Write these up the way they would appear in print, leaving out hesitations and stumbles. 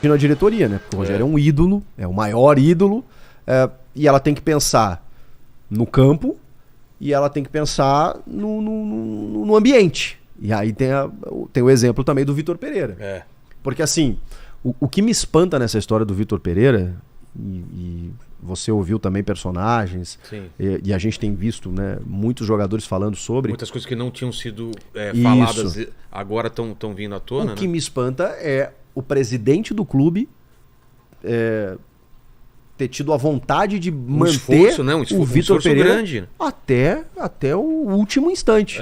na diretoria, né? Porque o Rogério é um ídolo, é o maior ídolo, e ela tem que pensar no campo e ela tem que pensar no ambiente. E aí tem o exemplo também do Vitor Pereira. Porque assim, o que me espanta nessa história do Vitor Pereira, e você ouviu também personagens, e a gente tem visto, né, muitos jogadores falando sobre... Muitas coisas que não tinham sido faladas agora estão vindo à tona. O que me espanta é o presidente do clube ter tido a vontade de manter o Vitor Pereira grande, até o último instante.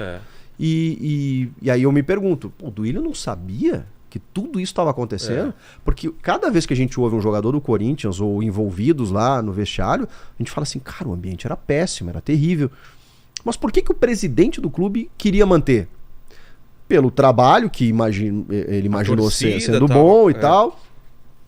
E aí eu me pergunto, o Duílio não sabia que tudo isso estava acontecendo? Porque cada vez que a gente ouve um jogador do Corinthians ou envolvidos lá no vestiário, a gente fala assim, cara, o ambiente era péssimo, era terrível. Mas por que o presidente do clube queria manter? Pelo trabalho que ele imaginou sendo bom e tal.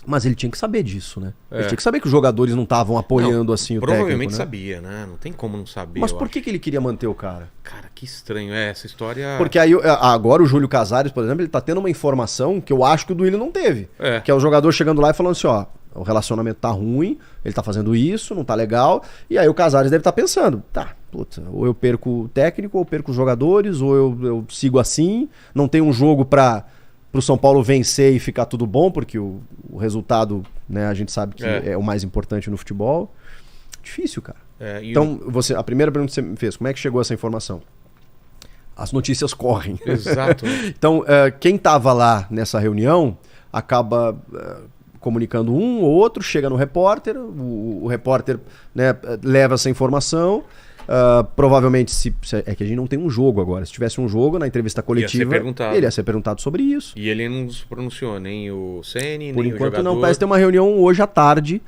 Mas ele tinha que saber disso, né? Ele tinha que saber que os jogadores não estavam apoiando assim o técnico, provavelmente né? sabia, né? Não tem como não saber. Mas por que ele queria manter o cara? Cara, que estranho. Essa história... Porque aí, agora o Júlio Casares, por exemplo, ele tá tendo uma informação que eu acho que o Duílio não teve. Que é o jogador chegando lá e falando assim, ó, o relacionamento tá ruim, ele tá fazendo isso, não tá legal. E aí o Casares deve estar pensando, ou eu perco o técnico, ou eu perco os jogadores, ou eu sigo assim, não tem um jogo pro São Paulo vencer e ficar tudo bom, porque o resultado, né, a gente sabe que é o mais importante no futebol. Difícil, cara. Então, a primeira pergunta que você me fez, como é que chegou essa informação? As notícias correm. Exato. Então, quem estava lá nessa reunião acaba comunicando um ou outro, chega no repórter, o repórter, né, leva essa informação. Provavelmente, é que a gente não tem um jogo agora. Se tivesse um jogo, na entrevista coletiva, ele ia ser perguntado sobre isso. E ele não se pronunciou, nem o Ceni, Por nem enquanto o jogador. não, parece ter uma reunião hoje à tarde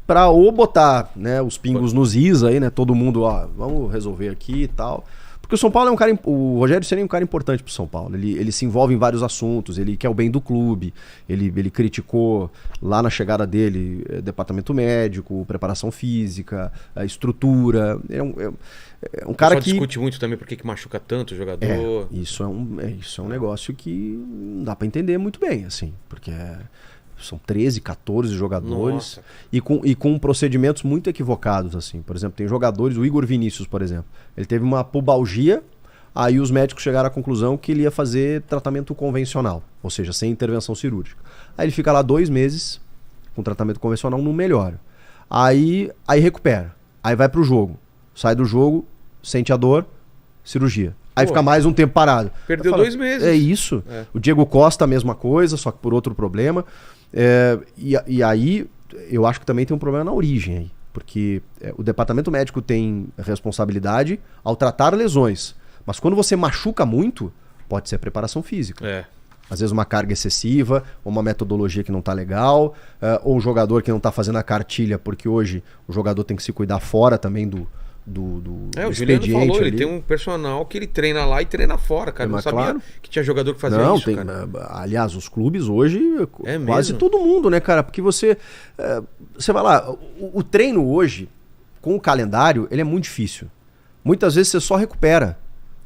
para ou botar, né, os pingos nos is aí, né? Todo mundo, vamos resolver aqui e tal. Porque o São Paulo é um cara... O Rogério Ceni é um cara importante pro São Paulo. Ele se envolve em vários assuntos, ele quer o bem do clube, ele criticou lá na chegada dele departamento médico, preparação física, a estrutura. É um cara que... discute muito também por que machuca tanto o jogador. Isso é um negócio que não dá pra entender muito bem, assim, porque são 13, 14 jogadores e com procedimentos muito equivocados, assim. Por exemplo, tem jogadores, o Igor Vinícius, por exemplo, ele teve uma pubalgia, aí os médicos chegaram à conclusão que ele ia fazer tratamento convencional, ou seja, sem intervenção cirúrgica. Aí ele fica lá 2 meses com tratamento convencional, não melhora. Aí recupera, aí vai pro jogo, sai do jogo, sente a dor, cirurgia. Aí fica mais um tempo parado. Perdeu 2 meses. É isso. O Diego Costa, a mesma coisa, só que por outro problema. E aí, eu acho que também tem um problema na origem aí. Porque o departamento médico tem responsabilidade ao tratar lesões. Mas quando você machuca muito, pode ser a preparação física. Às vezes uma carga excessiva, ou uma metodologia que não tá legal, ou um jogador que não tá fazendo a cartilha, porque hoje o jogador tem que se cuidar fora também do o Juliano falou, ele tem um personal que ele treina lá e treina fora, cara. Não sabia que tinha jogador que fazia isso, cara. Aliás, os clubes hoje, quase todo mundo, né, cara? Porque você vai lá, o treino hoje, com o calendário, ele é muito difícil. Muitas vezes você só recupera.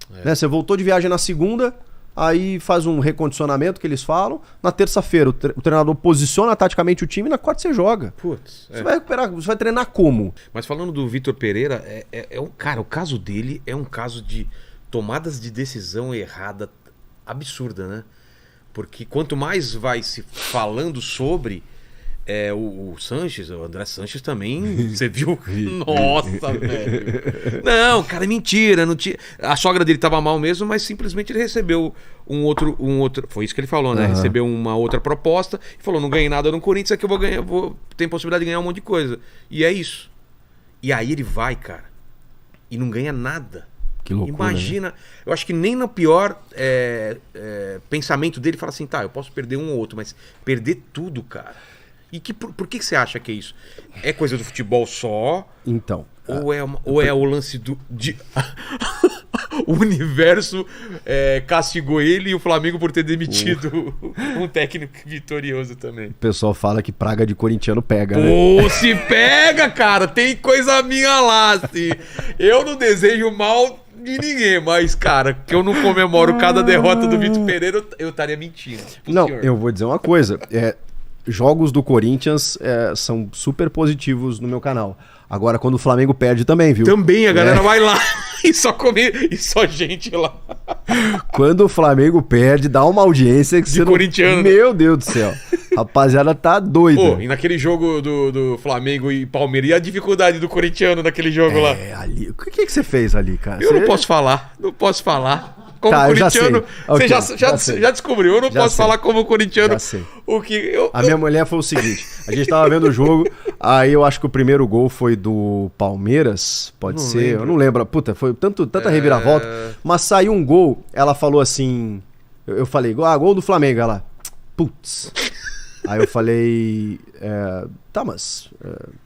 Né? Você voltou de viagem na segunda, aí faz um recondicionamento que eles falam. Na terça-feira o treinador posiciona taticamente o time e na quarta você joga. Você vai recuperar, você vai treinar como? Mas falando do Vitor Pereira, cara, o caso dele é um caso de tomadas de decisão errada absurda, né? Porque quanto mais vai se falando sobre... o Sanches, o André Sanches também, você viu? Nossa, velho. Não, cara, é mentira. Não tinha... A sogra dele tava mal mesmo, mas simplesmente ele recebeu um outro. Foi isso que ele falou, né? Recebeu uma outra proposta e falou: não ganhei nada no Corinthians, aqui eu vou ganhar, tem possibilidade de ganhar um monte de coisa. E é isso. E aí ele vai, cara, e não ganha nada. Que loucura, imagina, né? Eu acho que nem no pior pensamento dele fala assim, eu posso perder um ou outro, mas perder tudo, cara. E por que você acha que é isso? É coisa do futebol só? Então. Ou é o lance o universo castigou ele e o Flamengo por ter demitido um técnico vitorioso também. O pessoal fala que praga de corintiano pega, né? Se pega, cara. Tem coisa minha lá, assim. Eu não desejo mal de ninguém, mas, cara, que eu não comemoro cada derrota do Vitor Pereira, eu estaria mentindo. Não, senhor. Eu vou dizer uma coisa. jogos do Corinthians são super positivos no meu canal. Agora, quando o Flamengo perde também, viu? Também, a galera vai lá e só gente lá. Quando o Flamengo perde, dá uma audiência que de corintiano. Não... Meu Deus do céu. Rapaziada tá doida. Pô, e naquele jogo do Flamengo e Palmeiras, e a dificuldade do corintiano naquele jogo lá? Ali. O que você fez ali, cara? Eu não posso falar. Como corintiano, você já descobriu. Eu não posso falar como corintiano. Já sei. A minha mulher foi o seguinte: a gente tava vendo o jogo, aí eu acho que o primeiro gol foi do Palmeiras, pode ser, lembro. Eu não lembro. Puta, foi tanta reviravolta, mas saiu um gol, ela falou assim, eu falei, gol do Flamengo, ela, putz. Aí eu falei, tá, mas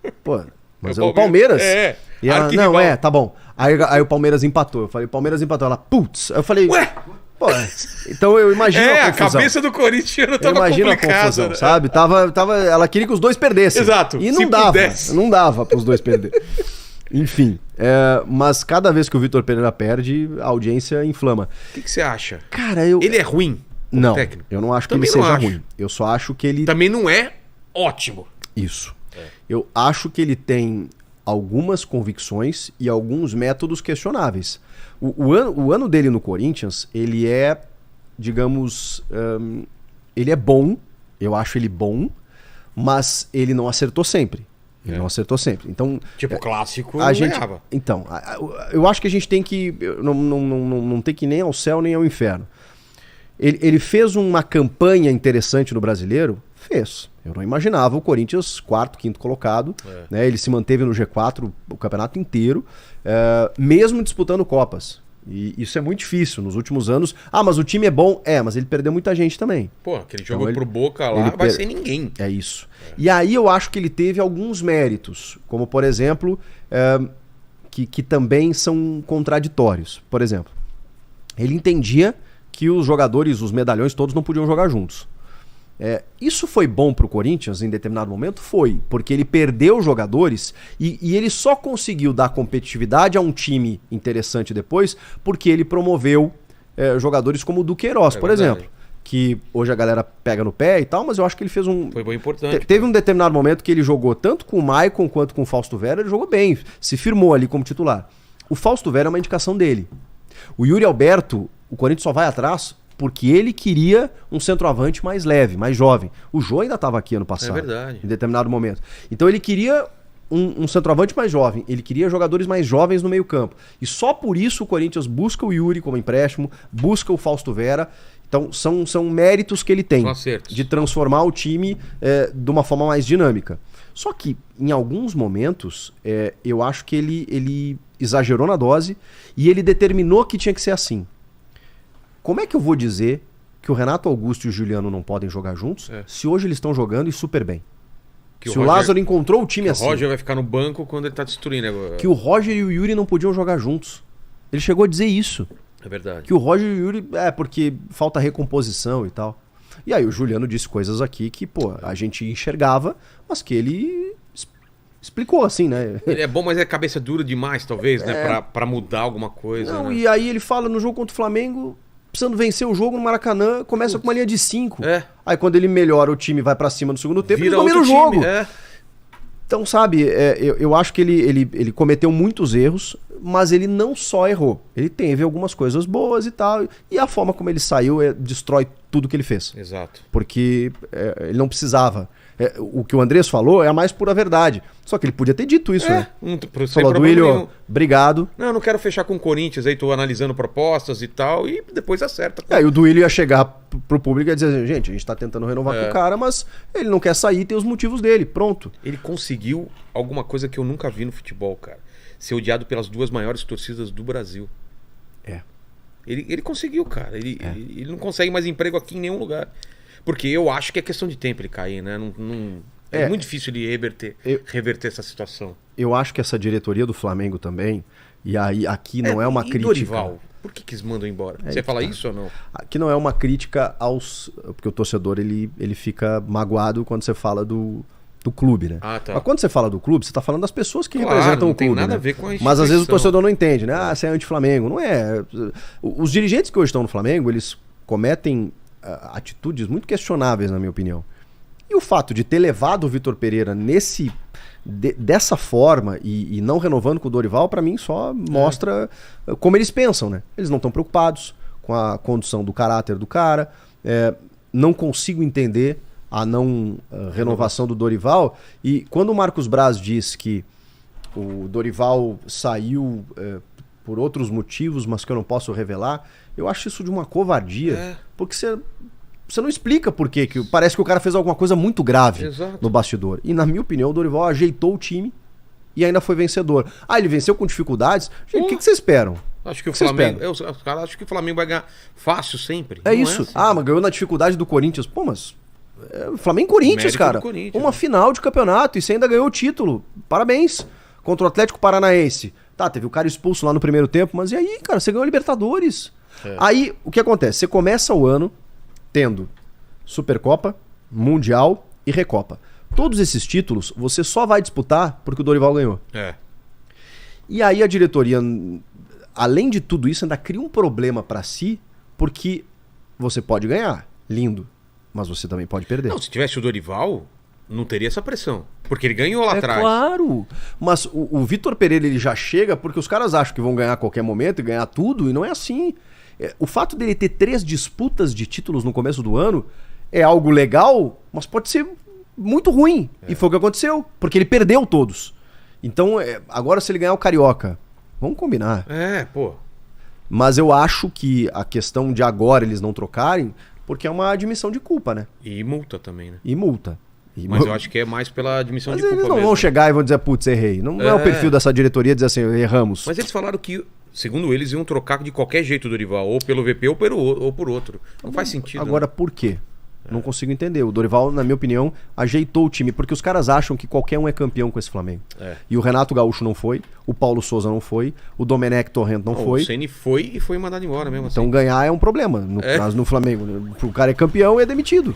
é o Palmeiras. E ela, não, tá bom. Aí o Palmeiras empatou. Eu falei, Palmeiras empatou. Ela, putz. Aí eu falei, ué? Pô, então eu imagino a confusão. A cabeça do Corintiano tava complicada. A confusão, né? Sabe? Ela queria que os dois perdessem. Exato. E não dava para os dois perderem. Enfim, mas cada vez que o Vitor Pereira perde, a audiência inflama. O que você acha? Cara, Ele é ruim? Não, técnico? Eu não acho que ele seja ruim. Eu só acho que ele... Também não é ótimo. Isso. Eu acho que ele tem algumas convicções e alguns métodos questionáveis. O ano dele no Corinthians, ele é, digamos, ele é bom, eu acho ele bom, mas ele não acertou sempre. Não acertou sempre. Então, tipo, clássico a gente ganhava. Então, eu acho que a gente tem que não tem que ir nem ao céu nem ao inferno. Ele fez uma campanha interessante no Brasileiro? Fez. Eu não imaginava o Corinthians quarto, quinto colocado. Né? Ele se manteve no G4 o campeonato inteiro, mesmo disputando Copas. E isso é muito difícil. Nos últimos anos... mas o time é bom. Mas ele perdeu muita gente também. Pô, aquele jogo pro Boca lá vai ser ninguém. É isso. E aí eu acho que ele teve alguns méritos. Como, por exemplo, que também são contraditórios. Por exemplo, ele entendia que os jogadores, os medalhões, todos não podiam jogar juntos. Isso foi bom pro Corinthians em determinado momento? Foi, porque ele perdeu jogadores e ele só conseguiu dar competitividade a um time interessante depois porque ele promoveu jogadores como o Duqueiroz, por exemplo. Que hoje a galera pega no pé e tal, mas eu acho que ele fez Foi bem importante. Teve um determinado momento que ele jogou tanto com o Maicon quanto com o Fausto Vera, ele jogou bem, se firmou ali como titular. O Fausto Vera é uma indicação dele. O Yuri Alberto, o Corinthians só vai atrás porque ele queria um centroavante mais leve, mais jovem. O Jô ainda estava aqui ano passado. É verdade. Em determinado momento. Então ele queria um centroavante mais jovem. Ele queria jogadores mais jovens no meio campo. E só por isso o Corinthians busca o Yuri como empréstimo, busca o Fausto Vera. Então são méritos que ele tem de transformar o time de uma forma mais dinâmica. Só que em alguns momentos eu acho que ele exagerou na dose e ele determinou que tinha que ser assim. Como é que eu vou dizer que o Renato Augusto e o Juliano não podem jogar juntos se hoje eles estão jogando e super bem? Se o Lázaro encontrou o time assim... O Roger vai ficar no banco quando ele tá destruindo agora. Que o Roger e o Yuri não podiam jogar juntos. Ele chegou a dizer isso. É verdade. Que o Roger e o Yuri... porque falta recomposição e tal. E aí o Juliano disse coisas aqui que, a gente enxergava, mas que ele... explicou assim, né? Ele é bom, mas é cabeça dura demais, talvez, né? Pra mudar alguma coisa. Não, né? E aí ele fala no jogo contra o Flamengo... precisando vencer o jogo no Maracanã, começa com uma linha de 5. Aí quando ele melhora, o time vai pra cima no segundo tempo, ele domina o jogo. Então, sabe, eu acho que ele cometeu muitos erros, mas ele não só errou. Ele teve algumas coisas boas e tal, e a forma como ele saiu destrói tudo que ele fez. Exato. Porque ele não precisava. O que o Andrés falou é a mais pura verdade. Só que ele podia ter dito isso, né? Falou, Duílio, obrigado. Não, eu não quero fechar com o Corinthians, aí tô analisando propostas e tal, e depois acerta. E o Duílio ia chegar pro público e ia dizer, gente, a gente tá tentando renovar com o cara, mas ele não quer sair, tem os motivos dele, pronto. Ele conseguiu alguma coisa que eu nunca vi no futebol, cara. Ser odiado pelas duas maiores torcidas do Brasil. Ele conseguiu, cara. Ele não consegue mais emprego aqui em nenhum lugar. Porque eu acho que é questão de tempo ele cair, né? É muito difícil ele reverter essa situação. Eu acho que essa diretoria do Flamengo também, e aí aqui não é uma crítica... Dorival, por que eles mandam embora? Você fala isso ou não? Aqui não é uma crítica aos... Porque o torcedor, ele fica magoado quando você fala do clube, né? Tá. Mas quando você fala do clube, você tá falando das pessoas que representam o clube. Não tem nada né? a ver com a instituição. Mas às vezes o torcedor não entende, né? Você é anti-Flamengo. Não é. Os dirigentes que hoje estão no Flamengo, eles cometem... atitudes muito questionáveis, na minha opinião. E o fato de ter levado o Vitor Pereira dessa forma e não renovando com o Dorival, para mim só mostra como eles pensam, né? Eles não estão preocupados com a condução do caráter do cara. Não consigo entender a não renovação do Dorival. E quando o Marcos Braz diz que o Dorival saiu por outros motivos, mas que eu não posso revelar, eu acho isso de uma covardia. Porque você não explica por quê, que parece que o cara fez alguma coisa muito grave no bastidor. E na minha opinião, o Dorival ajeitou o time e ainda foi vencedor. Ele venceu com dificuldades. Gente, o que vocês esperam? Acho que o Flamengo. Os caras acham que o Flamengo vai ganhar fácil sempre. É isso. Assim. Mas ganhou na dificuldade do Corinthians. Pô, mas. Flamengo e Corinthians, cara. Uma final de campeonato e você ainda ganhou o título. Parabéns. Contra o Atlético Paranaense. Tá, teve o cara expulso lá no primeiro tempo, mas e aí, cara? Você ganhou a Libertadores. Aí, o que acontece? Você começa o ano tendo Supercopa, Mundial e Recopa. Todos esses títulos você só vai disputar porque o Dorival ganhou. E aí a diretoria, além de tudo isso, ainda cria um problema pra si, porque você pode ganhar, lindo, mas você também pode perder. Não, se tivesse o Dorival, não teria essa pressão, porque ele ganhou lá atrás. Claro, mas o Vitor Pereira ele já chega porque os caras acham que vão ganhar a qualquer momento e ganhar tudo, e não é assim. O fato dele ter 3 disputas de títulos no começo do ano é algo legal, mas pode ser muito ruim. E foi o que aconteceu, porque ele perdeu todos. Então, agora se ele ganhar o Carioca, vamos combinar. Pô. Mas eu acho que a questão de agora eles não trocarem, porque é uma admissão de culpa, né? E multa também, né? E multa. Mas eu acho que é mais pela admissão de culpa mesmo. Eles não vão chegar e vão dizer, putz, errei. Não é o perfil dessa diretoria dizer assim, erramos. Mas eles falaram que, segundo eles, iam trocar de qualquer jeito o Dorival, ou pelo VP ou por outro. Não faz sentido. Agora, por quê? Não consigo entender. O Dorival, na minha opinião, ajeitou o time, porque os caras acham que qualquer um é campeão com esse Flamengo. E o Renato Gaúcho não foi, o Paulo Souza não foi, o Domenech Torrent não foi. O Ceni foi e foi mandado embora mesmo. Então ganhar é um problema. No caso, no Flamengo. O cara é campeão e é demitido.